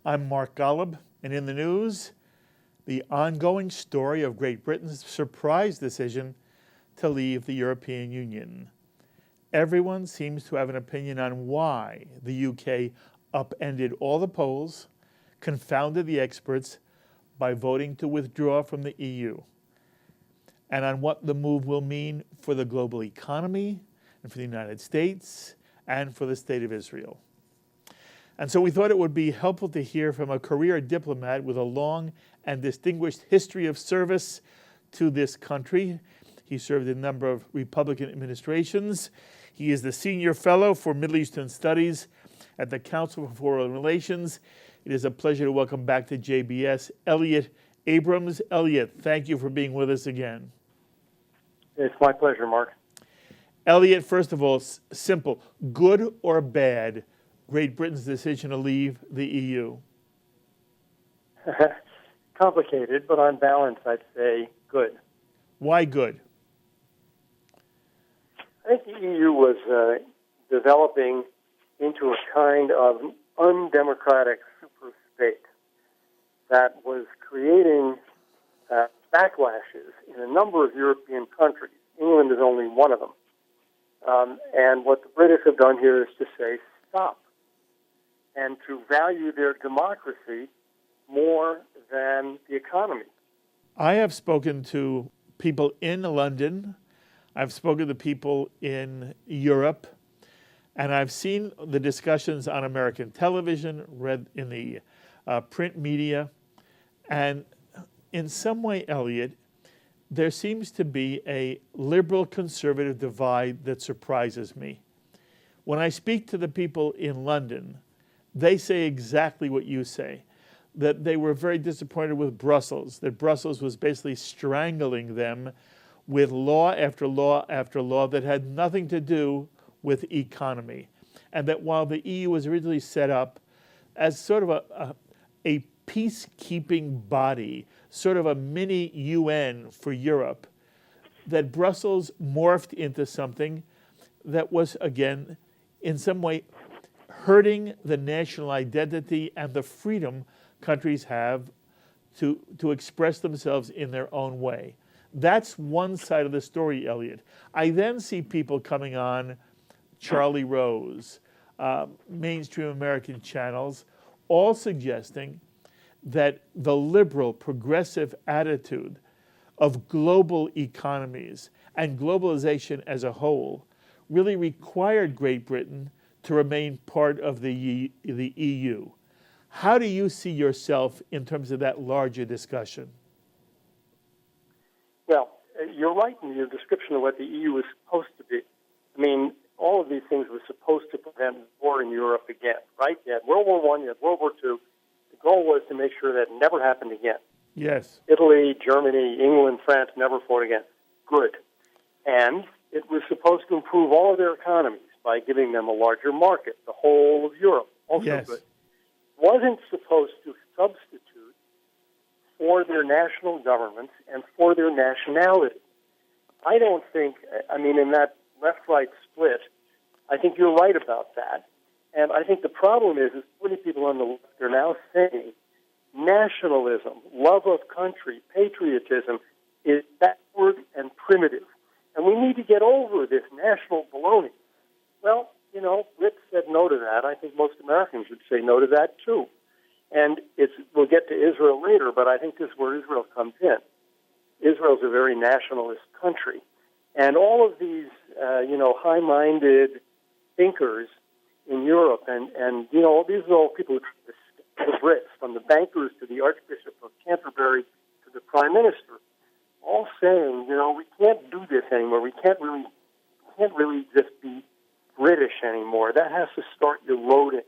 I'm Mark Golub, and in the news, the ongoing story of Great Britain's surprise decision to leave the European Union. Everyone seems to have an opinion on why the UK upended all the polls, confounded the experts by voting to withdraw from the EU, and on what the move will mean for the global economy and for the United States and for the State of Israel. And so we thought it would be helpful to hear from a career diplomat with a long and distinguished history of service to this country. He served in a number of Republican administrations. He is the Senior Fellow for Middle Eastern Studies at the Council for Foreign Relations. It is a pleasure to welcome back to JBS Elliott Abrams. Elliott, thank you for being with us again. It's my pleasure, Mark. Elliott, first of all, simple, good or bad, Great Britain's decision to leave the EU? Complicated, but on balance, I'd say good. Why good? I think the EU was developing into a kind of undemocratic super state that was creating backlashes in a number of European countries. England is only one of them. And what the British have done here is to say, stop, and to value their democracy more than the economy. I have spoken to people in London, I've spoken to people in Europe, and I've seen the discussions on American television, read in the print media, and in some way, Elliott, there seems to be a liberal-conservative divide that surprises me. When I speak to the people in London, they say exactly what you say, that they were very disappointed with Brussels, that Brussels was basically strangling them with law after law after law that had nothing to do with economy. And that while the EU was originally set up as sort of a peacekeeping body, sort of a mini UN for Europe, that Brussels morphed into something that was, again, in some way hurting the national identity and the freedom countries have to express themselves in their own way. That's one side of the story, Elliott. I then see people coming on Charlie Rose, mainstream American channels, all suggesting that the liberal, progressive attitude of global economies and globalization as a whole really required Great Britain to remain part of the EU. How do you see yourself in terms of that larger discussion? Well, you're right in your description of what the EU was supposed to be. I mean, all of these things were supposed to prevent war in Europe again, right? You had World War I, you had World War II. The goal was to make sure that it never happened again. Yes. Italy, Germany, England, France never fought again. Good. And it was supposed to improve all of their economies by giving them a larger market, the whole of Europe. Also yes. Good. Wasn't supposed to substitute for their national governments and for their nationality. I don't think, in that left-right split, I think you're right about that. And I think the problem is many people on the left are now saying nationalism, love of country, patriotism is backward and primitive. And we need to get over this national baloney. Well, Brits said no to that. I think most Americans would say no to that, too. And we'll get to Israel later, but I think this is where Israel comes in. Israel's a very nationalist country. And all of these, high-minded thinkers in Europe, and these are all people who the Brits, from the bankers to the Archbishop of Canterbury to the Prime Minister, all saying, we can't do this anymore. We can't really just be British anymore. That has to start eroding,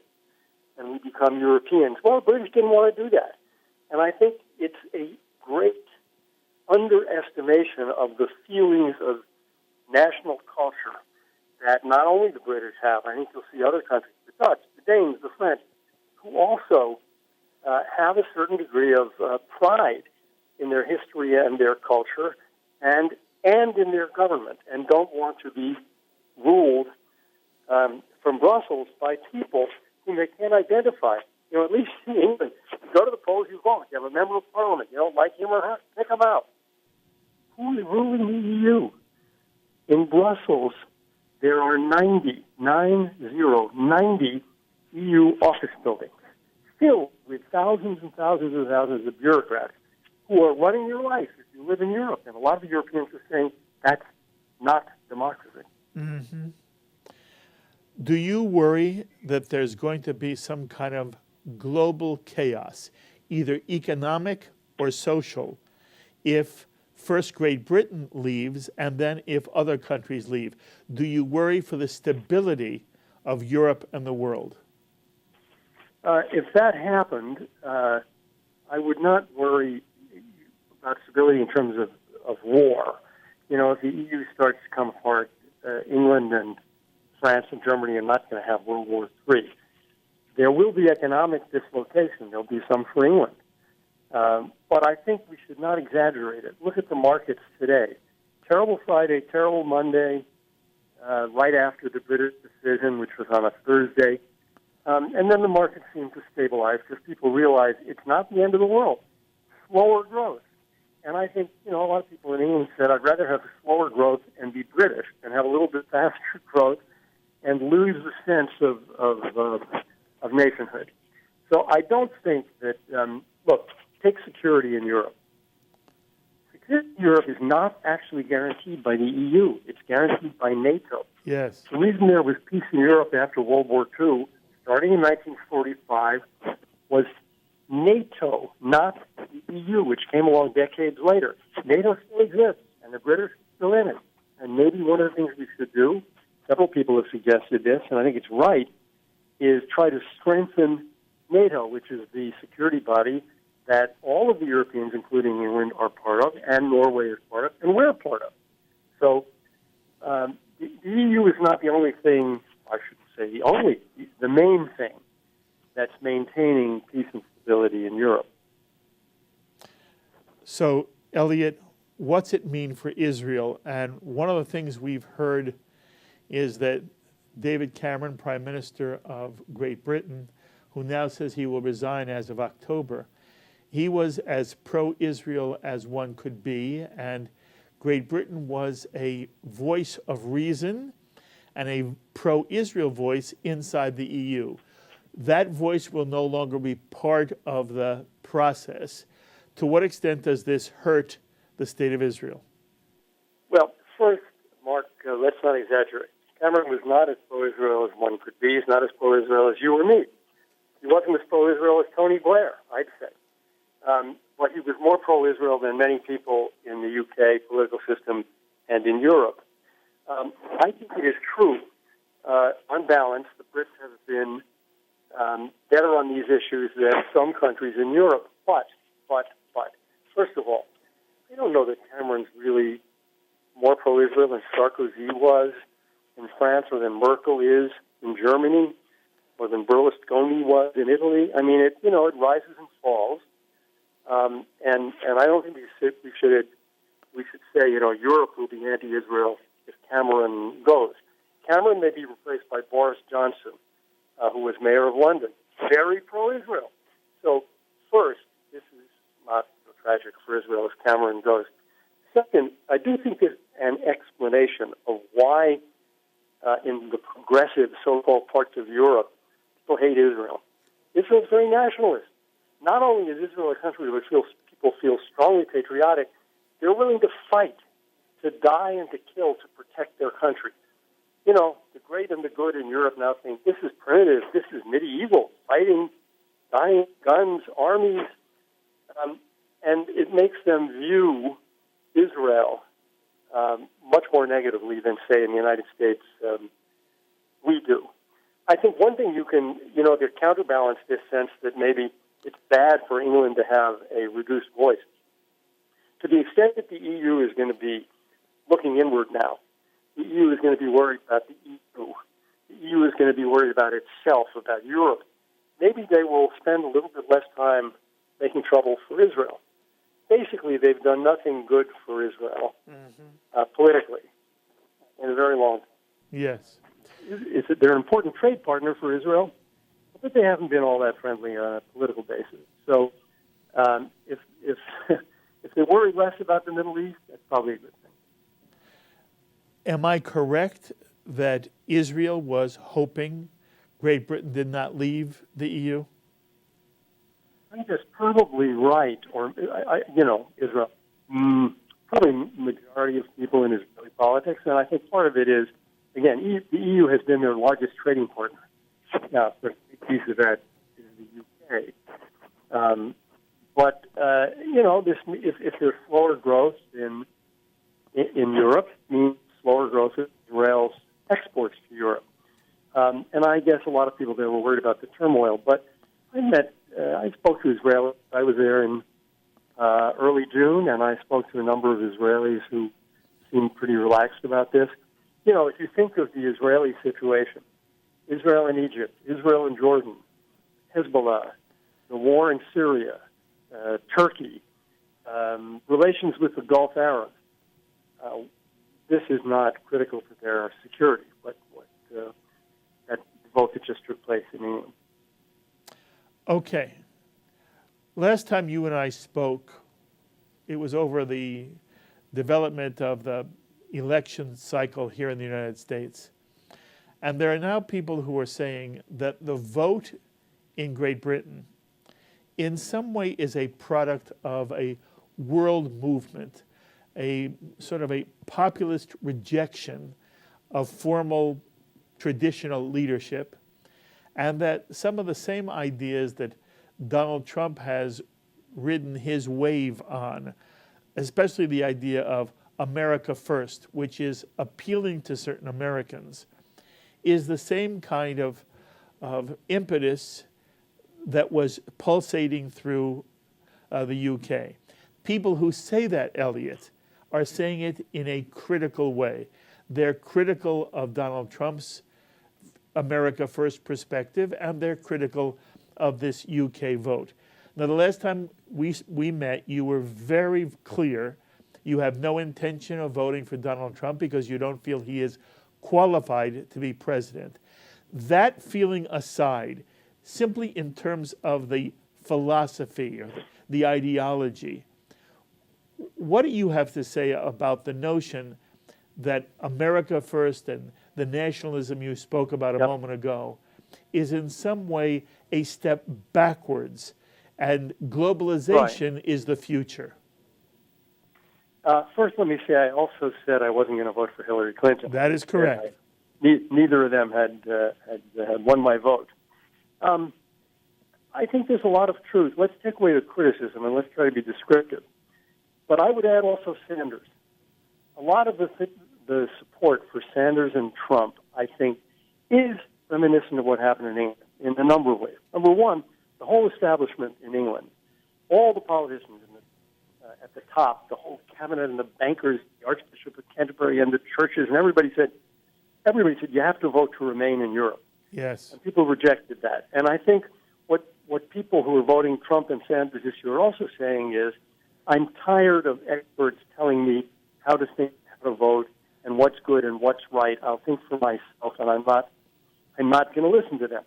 and we become Europeans. Well, the British didn't want to do that. And I think it's a great underestimation of the feelings of national culture that not only the British have, I think you'll see other countries, the Dutch, the Danes, the French, who also have a certain degree of pride in their history and their culture and in their government, and don't want to be ruled from Brussels by people whom they can't identify At least in England, you go to the polls, you vote. You have a member of parliament. You don't like him or her, pick him out. Who is ruling the EU? In Brussels, there are 90 EU office buildings filled with thousands and thousands and thousands of bureaucrats who are running your life if you live in Europe. And a lot of Europeans are saying that's not democracy. Mm-hmm. Do you worry that there's going to be some kind of global chaos, either economic or social, if first Great Britain leaves and then if other countries leave? Do you worry for the stability of Europe and the world? If that happened, I would not worry about stability in terms of war. If the EU starts to come apart, England and France and Germany are not going to have World War III. There will be economic dislocation. There'll be some for England. But I think we should not exaggerate it. Look at the markets today. Terrible Friday, terrible Monday, right after the British decision, which was on a Thursday. And then the markets seem to stabilize because people realize it's not the end of the world. Slower growth. And I think, a lot of people in England said, I'd rather have slower growth and be British than have a little bit faster growth and lose the sense of nationhood. So I don't think that, look, take security in Europe. Security in Europe is not actually guaranteed by the EU. It's guaranteed by NATO. Yes. The reason there was peace in Europe after World War II, starting in 1945, was NATO, not the EU, which came along decades later. NATO still exists, and the British are still in it. And maybe one of the things we should do, several people have suggested this, and I think it's right, is try to strengthen NATO, which is the security body that all of the Europeans, including England, are part of, and Norway is part of, and we're part of. So the EU is not the only thing, I shouldn't say the main thing that's maintaining peace and stability in Europe. So, Elliott, what's it mean for Israel? And one of the things we've heard is that David Cameron, Prime Minister of Great Britain, who now says he will resign as of October, he was as pro-Israel as one could be, and Great Britain was a voice of reason and a pro-Israel voice inside the EU. That voice will no longer be part of the process. To what extent does this hurt the state of Israel? Well, first, Mark, let's not exaggerate. Cameron was not as pro-Israel as one could be. He's not as pro-Israel as you or me. He wasn't as pro-Israel as Tony Blair, I'd say. But he was more pro-Israel than many people in the UK political system and in Europe. I think it is true. On balance, the Brits have been better on these issues than some countries in Europe. But, first of all, I don't know that Cameron's really more pro-Israel than Sarkozy was in France or than Merkel is in Germany or than Berlusconi was in Italy. I mean, it rises and falls. And I don't think we should say, Europe will be anti-Israel if Cameron goes. Cameron may be replaced by Boris Johnson, who was mayor of London, very pro-Israel. So first, this is not so tragic for Israel if Cameron goes. Second, I do think there's an explanation of why in the progressive so-called parts of Europe, people hate Israel. Israel's very nationalist. Not only is Israel a country where people feel strongly patriotic, they're willing to fight, to die and to kill to protect their country. The great and the good in Europe now think this is primitive, this is medieval, fighting, dying, guns, armies, and it makes them view Israel much more negatively than, say, in the United States we do. I think one thing you can, to counterbalance this sense that maybe it's bad for England to have a reduced voice. To the extent that the EU is going to be looking inward now, the EU is going to be worried about the EU. The EU is going to be worried about itself, about Europe. Maybe they will spend a little bit less time making trouble for Israel. Basically, they've done nothing good for Israel politically in a very long time. Yes. They're an important trade partner for Israel, but they haven't been all that friendly on a political basis. So if if they worry less about the Middle East, that's probably a good thing. Am I correct that Israel was hoping Great Britain did not leave the EU? I think that's probably right, or Israel. Probably majority of people in Israeli politics, and I think part of it is, again, the EU has been their largest trading partner. Now, a big piece of that is the UK. But if there's slower growth in Europe, means slower growth in Israel's exports to Europe. And I guess a lot of people there were worried about the turmoil. But I spoke to Israelis. I was there in early June, and I spoke to a number of Israelis who seemed pretty relaxed about this. If you think of the Israeli situation, Israel and Egypt, Israel and Jordan, Hezbollah, the war in Syria, Turkey, relations with the Gulf Arabs, this is not critical to their security, but that vote that just took place in England. Okay. Last time you and I spoke, it was over the development of the election cycle here in the United States. And there are now people who are saying that the vote in Great Britain in some way is a product of a world movement, a sort of a populist rejection of formal traditional leadership, and that some of the same ideas that Donald Trump has ridden his wave on, especially the idea of America first, which is appealing to certain Americans, is the same kind of impetus that was pulsating through the UK. People who say that, Elliott, are saying it in a critical way. They're critical of Donald Trump's America First perspective, and they're critical of this UK vote. Now, the last time we met, you were very clear. You have no intention of voting for Donald Trump because you don't feel he is qualified to be president. That feeling aside, simply in terms of the philosophy or the ideology, what do you have to say about the notion that America First and the nationalism you spoke about a moment ago is in some way a step backwards and globalization is the future? First, let me say I also said I wasn't going to vote for Hillary Clinton. That is correct. Neither of them had won my vote. I think there's a lot of truth. Let's take away the criticism and let's try to be descriptive. But I would add also Sanders. A lot of the support for Sanders and Trump, I think, is reminiscent of what happened in England in a number of ways. Number one, the whole establishment in England, all the politicians at the top, the whole cabinet and the bankers, the Archbishop of Canterbury and the churches, and everybody said, you have to vote to remain in Europe. Yes. And people rejected that. And I think what people who are voting Trump and Sanders this year are also saying is, I'm tired of experts telling me how to think, how to vote, and what's good and what's right. I'll think for myself, and I'm not going to listen to them.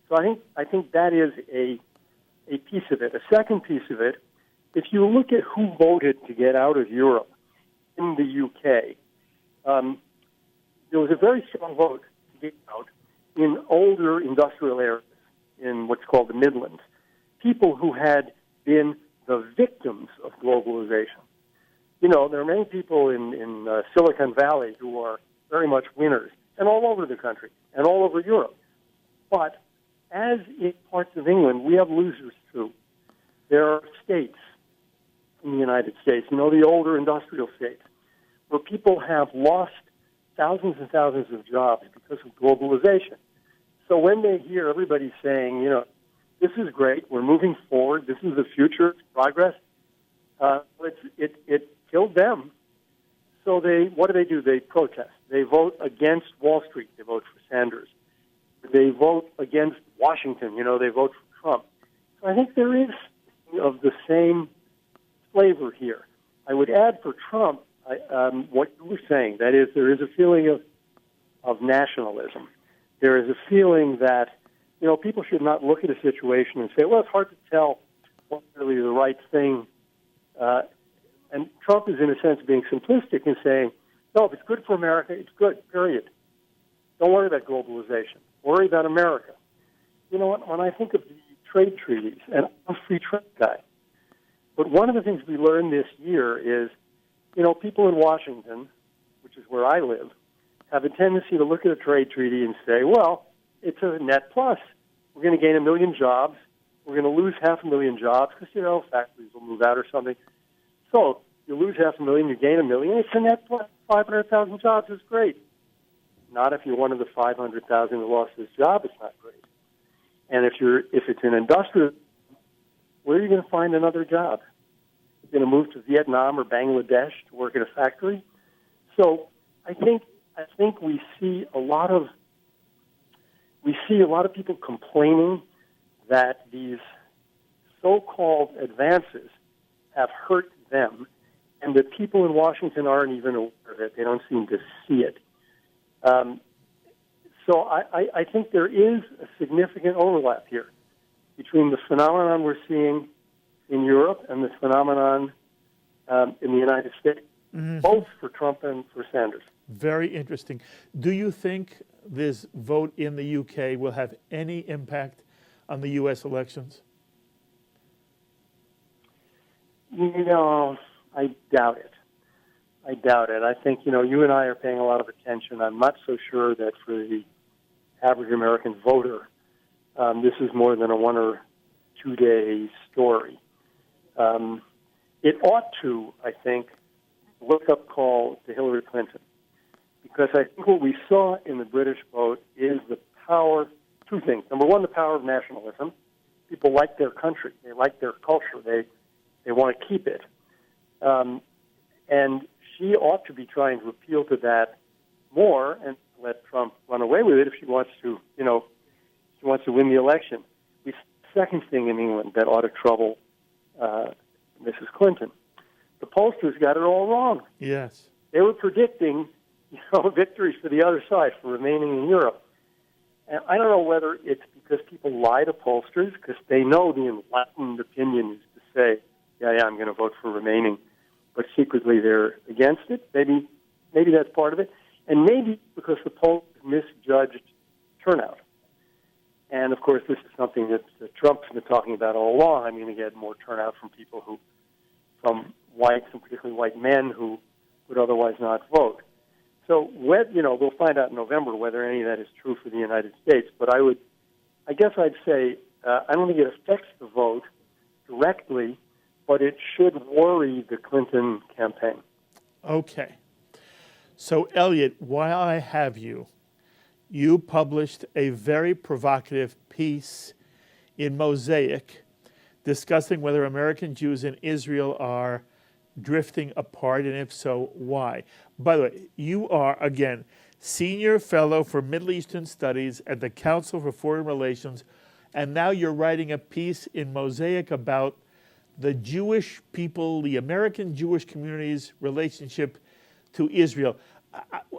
So I think that is a piece of it. A second piece of it, if you look at who voted to get out of Europe in the UK, there was a very strong vote to get out in older industrial areas in what's called the Midlands, people who had been the victims of globalization. There are many people in Silicon Valley who are very much winners, and all over the country, and all over Europe. But as in parts of England, we have losers too. There are states in the United States, the older industrial states, where people have lost thousands and thousands of jobs because of globalization. So when they hear everybody saying, this is great, we're moving forward, this is the future, it's progress, it killed them. So what do? They protest. They vote against Wall Street. They vote for Sanders. They vote against Washington. They vote for Trump. So I think there is of the same flavor here. I would add for Trump what you were saying. That is, there is a feeling of nationalism. There is a feeling that people should not look at a situation and say, well, it's hard to tell what's really the right thing. And Trump is, in a sense, being simplistic in saying, no, if it's good for America, it's good, period. Don't worry about globalization. Worry about America. You know what? When I think of the trade treaties, and I'm a free trade guy, but one of the things we learned this year is, people in Washington, which is where I live, have a tendency to look at a trade treaty and say, well, it's a net plus. We're going to gain 1 million jobs. We're going to lose 500,000 jobs because, factories will move out or something. So you lose 500,000, you gain 1 million. It's a net plus. 500,000 jobs is great. Not if you're one of the 500,000 who lost his job, it's not great. And if it's an industrial, where are you going to find another job? You're going to move to Vietnam or Bangladesh to work at a factory? So I think we see a lot of people complaining that these so-called advances have hurt them, and that people in Washington aren't even aware of it. They don't seem to see it. So I think there is a significant overlap here between the phenomenon we're seeing in Europe and the phenomenon in the United States, both for Trump and for Sanders. Very interesting. Do you think this vote in the UK will have any impact on the U.S. elections? I doubt it. I think, you and I are paying a lot of attention. I'm not so sure that for the average American voter, this is more than a 1 or 2 day story. It ought to, I think, wake-up call to Hillary Clinton. Because I think what we saw in the British vote is the power, two things. Number one, the power of nationalism. People like their country. They like their culture. They want to keep it. And she ought to be trying to appeal to that more and let Trump run away with it if she wants to, she wants to win the election. The second thing in England that ought to trouble Mrs. Clinton. The pollsters got it all wrong. Yes. They were predicting, victories for the other side, for remaining in Europe. And I don't know whether it's because people lie to pollsters, because they know the enlightened opinion is to say, yeah, I'm going to vote for remaining, but secretly they're against it. Maybe that's part of it. And maybe because the polls misjudged turnout. And, of course, this is something that Trump's been talking about all along. I'm going to get more turnout from people from whites, and particularly white men who would otherwise not vote. So, we'll find out in November whether any of that is true for the United States. But I guess I'd say I don't think it affects the vote directly, but it should worry the Clinton campaign. Okay. So, Elliott, while I have you, you published a very provocative piece in Mosaic discussing whether American Jews in Israel are drifting apart, and if so, why? By the way, you are, again, Senior Fellow for Middle Eastern Studies at the Council for Foreign Relations, and now you're writing a piece in Mosaic about the Jewish people, the American Jewish community's relationship to Israel.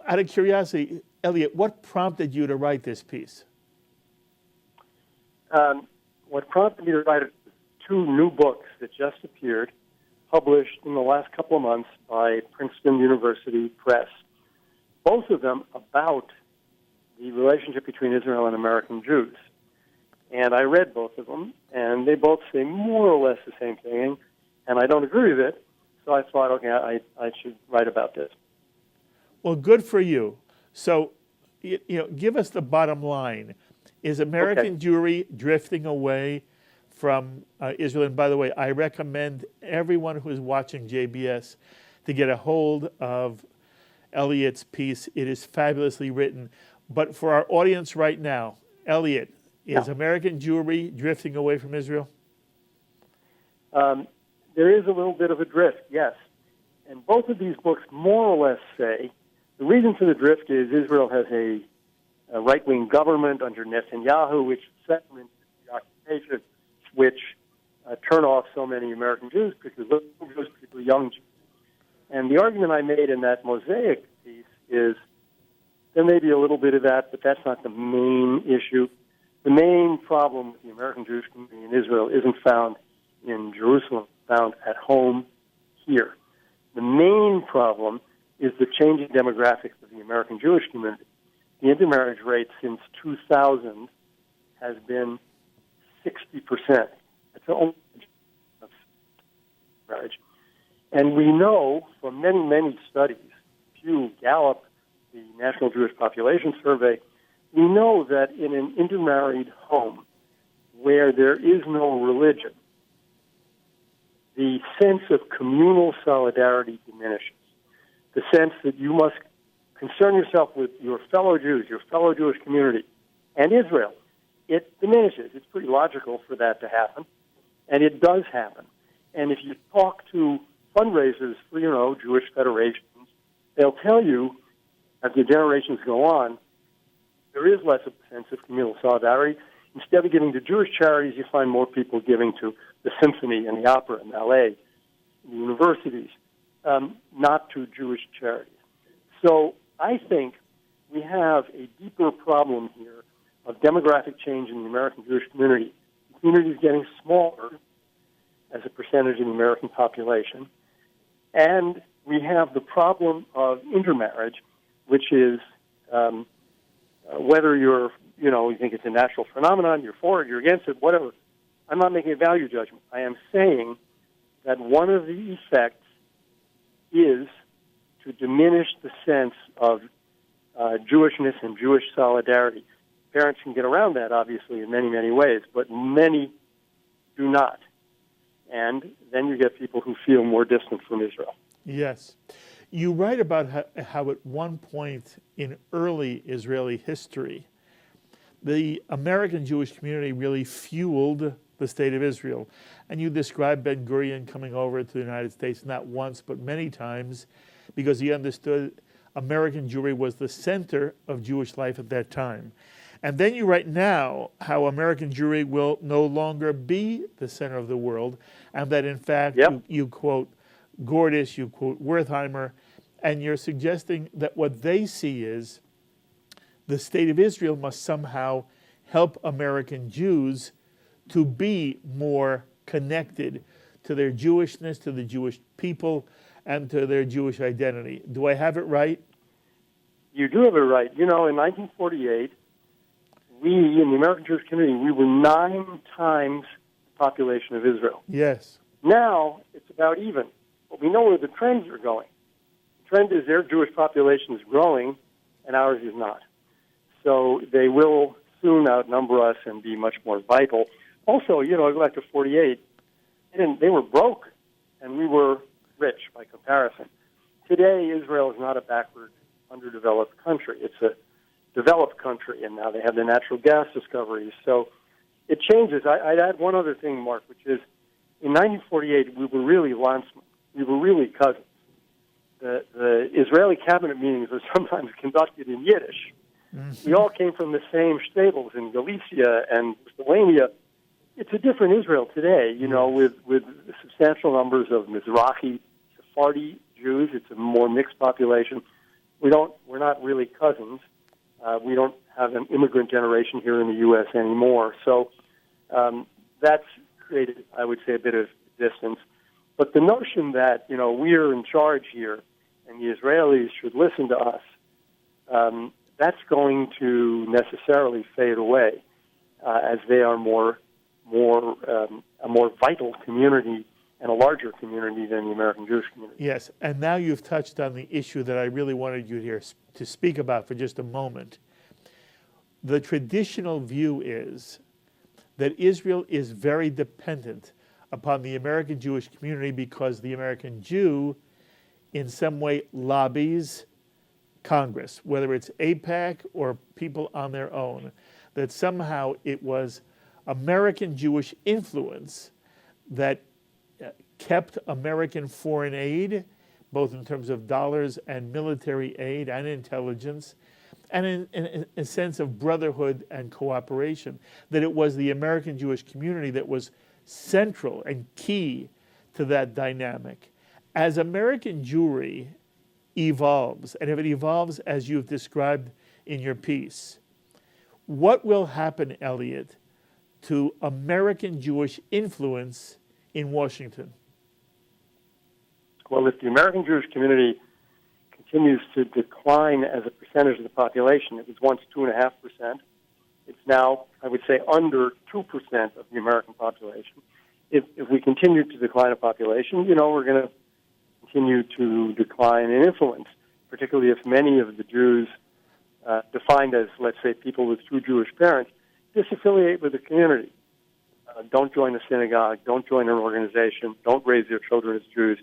Out of curiosity, Elliott, what prompted you to write this piece? What prompted me to write two new books that just appeared, published in the last couple of months by Princeton University Press, both of them about the relationship between Israel and American Jews. And I read both of them, and they both say more or less the same thing, and I don't agree with it, so I thought, okay, I should write about this. Well, good for you. So, give us the bottom line. Is American Jewry drifting away from Israel? And by the way, I recommend everyone who is watching JBS to get a hold of Elliott's piece. It is fabulously written. But for our audience right now, Elliott, is American Jewry drifting away from Israel? There is a little bit of a drift, yes. And both of these books more or less say the reason for the drift is Israel has a right-wing government under Netanyahu, which settlements the occupation, which turn off so many American Jews, particularly young Jews. And the argument I made in that Mosaic piece is there may be a little bit of that, but that's not the main issue. the main problem with the American Jewish community in Israel isn't found in Jerusalem, found at home here. The main problem is the changing demographics of the American Jewish community. The intermarriage rate since 2000 has been 60%. It's only marriage. And we know from many, many studies, Pew, Gallup, the National Jewish Population Survey, we know that in an intermarried home where there is no religion, the sense of communal solidarity diminishes. The sense that you must concern yourself with your fellow Jews, your fellow Jewish community, and Israel, it diminishes. It's pretty logical for that to happen, and it does happen. And if you talk to fundraisers for, Jewish federations, they'll tell you, as the generations go on, there is less of a sense of communal solidarity. Instead of giving to Jewish charities, you find more people giving to the symphony and the opera and ballet, the universities, not to Jewish charities. So I think we have a deeper problem here of demographic change in the American Jewish community. The community is getting smaller as a percentage of the American population. And we have the problem of intermarriage, which is whether you think it's a natural phenomenon, you're for it, you're against it, whatever. I'm not making a value judgment. I am saying that one of the effects is to diminish the sense of Jewishness and Jewish solidarity. Parents can get around that, obviously, in many, many ways, but many do not. And then you get people who feel more distant from Israel. Yes. You write about how at one point in early Israeli history, the American Jewish community really fueled the state of Israel. And you describe Ben-Gurion coming over to the United States not once but many times because he understood American Jewry was the center of Jewish life at that time. And then you write now how American Jewry will no longer be the center of the world, and that in fact you quote Gordish, you quote Wertheimer, and you're suggesting that what they see is the state of Israel must somehow help American Jews to be more connected to their Jewishness, to the Jewish people, and to their Jewish identity. Do I have it right? You do have it right. In 1948, we, in the American Jewish community, we were 9 times the population of Israel. Yes. Now, it's about even. But we know where the trends are going. The trend is their Jewish population is growing, and ours is not. So they will soon outnumber us and be much more vital. Also, I go back to 48, they were broke, and we were rich by comparison. Today, Israel is not a backward, underdeveloped country. It's a developed country, and now they have the natural gas discoveries. So it changes. I'd add one other thing, Mark, which is in 1948, we were really landsmen. We were really cousins. The Israeli cabinet meetings were sometimes conducted in Yiddish. Mm-hmm. We all came from the same stables in Galicia and Lithuania. It's a different Israel today, with substantial numbers of Mizrahi, Sephardi Jews. It's a more mixed population. We're not really cousins. We don't have an immigrant generation here in the U.S. anymore. So that's created, I would say, a bit of distance. But the notion that, we're in charge here and the Israelis should listen to us, that's going to necessarily fade away as they are a more vital community and a larger community than the American Jewish community. Yes, and now you've touched on the issue that I really wanted you here to speak about for just a moment. The traditional view is that Israel is very dependent upon the American Jewish community because the American Jew in some way lobbies Congress, whether it's AIPAC or people on their own, that somehow it was American Jewish influence that kept American foreign aid, both in terms of dollars and military aid and intelligence, and in a sense of brotherhood and cooperation, that it was the American Jewish community that was central and key to that dynamic. As American Jewry evolves, and if it evolves as you've described in your piece, What will happen, Elliott, to American Jewish influence in Washington? Well, if the American Jewish community continues to decline as a percentage of the population, it was once 2.5%. It's now, I would say, under 2% of the American population. If we continue to decline a population, we're going to continue to decline in influence, particularly if many of the Jews, defined as, let's say, people with two Jewish parents, disaffiliate with the community. Don't join the synagogue, don't join an organization, don't raise their children as Jews.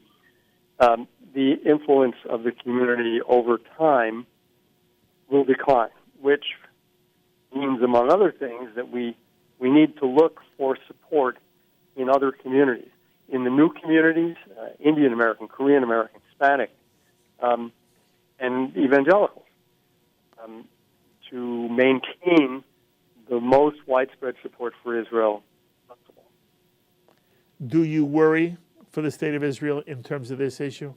The influence of the community over time will decline, which means, among other things, that we need to look for support in other communities. In the new communities, Indian American, Korean American, Hispanic, and evangelicals, to maintain the most widespread support for Israel possible. Do you worry for the state of Israel in terms of this issue?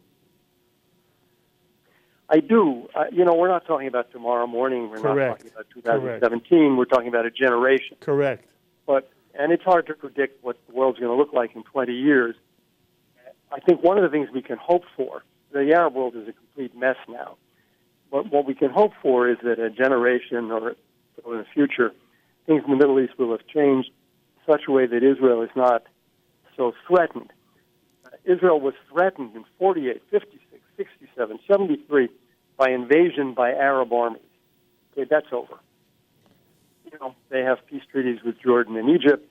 I do. We're not talking about tomorrow morning. We're Correct. not talking about 2017. We're talking about a generation. Correct. And it's hard to predict what the world's going to look like in 20 years. I think one of the things we can hope for, the Arab world is a complete mess now, but what we can hope for is that a generation or in the future, things in the Middle East will have changed in such a way that Israel is not so threatened. Israel was threatened in 48, 56, 67, 73 by invasion by Arab armies. Okay, that's over. They have peace treaties with Jordan and Egypt,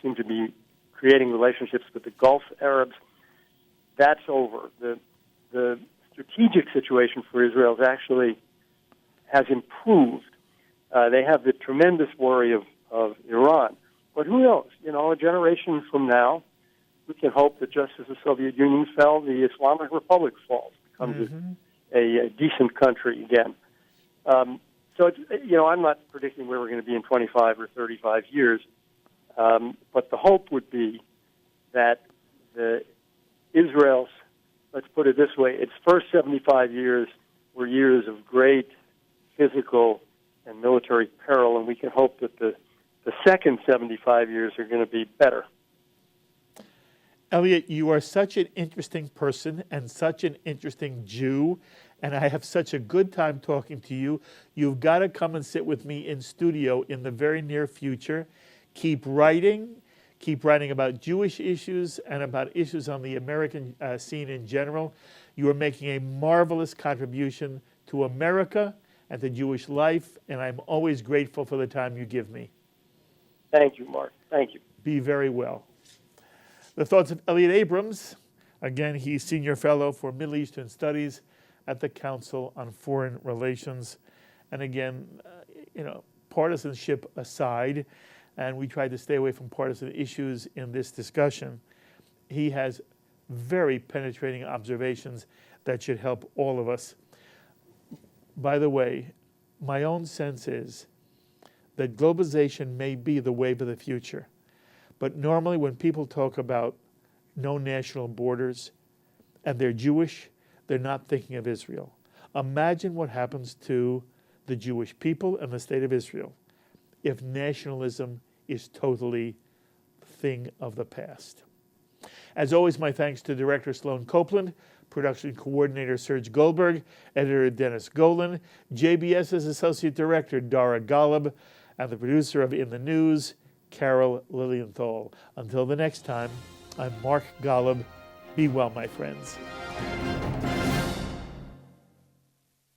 seem to be creating relationships with the Gulf Arabs. That's over. The strategic situation for Israel has improved. They have the tremendous worry of Iran. But who knows? A generation from now, we can hope that just as the Soviet Union fell, the Islamic Republic falls, becomes a decent country again. So, I'm not predicting where we're going to be in 25 or 35 years, but the hope would be that Israel's, let's put it this way, its first 75 years were years of great physical and military peril, and we can hope that the second 75 years are going to be better. Elliott, you are such an interesting person and such an interesting Jew, and I have such a good time talking to you. You've got to come and sit with me in studio in the very near future. Keep writing about Jewish issues and about issues on the American scene in general. You are making a marvelous contribution to America and to Jewish life, and I'm always grateful for the time you give me. Thank you, Mark. Thank you. Be very well. The thoughts of Elliott Abrams. Again, he's Senior Fellow for Middle Eastern Studies at the Council on Foreign Relations. And again, partisanship aside, and we tried to stay away from partisan issues in this discussion, he has very penetrating observations that should help all of us. By the way, my own sense is that globalization may be the wave of the future. But normally when people talk about no national borders and they're Jewish, they're not thinking of Israel. Imagine what happens to the Jewish people and the state of Israel if nationalism is totally a thing of the past. As always, my thanks to Director Sloan Copeland, Production Coordinator Serge Goldberg, Editor Dennis Golan, JBS's Associate Director Dara Golub, and the producer of In the News, Carol Lilienthal. Until the next time, I'm Mark Golub. Be well, my friends.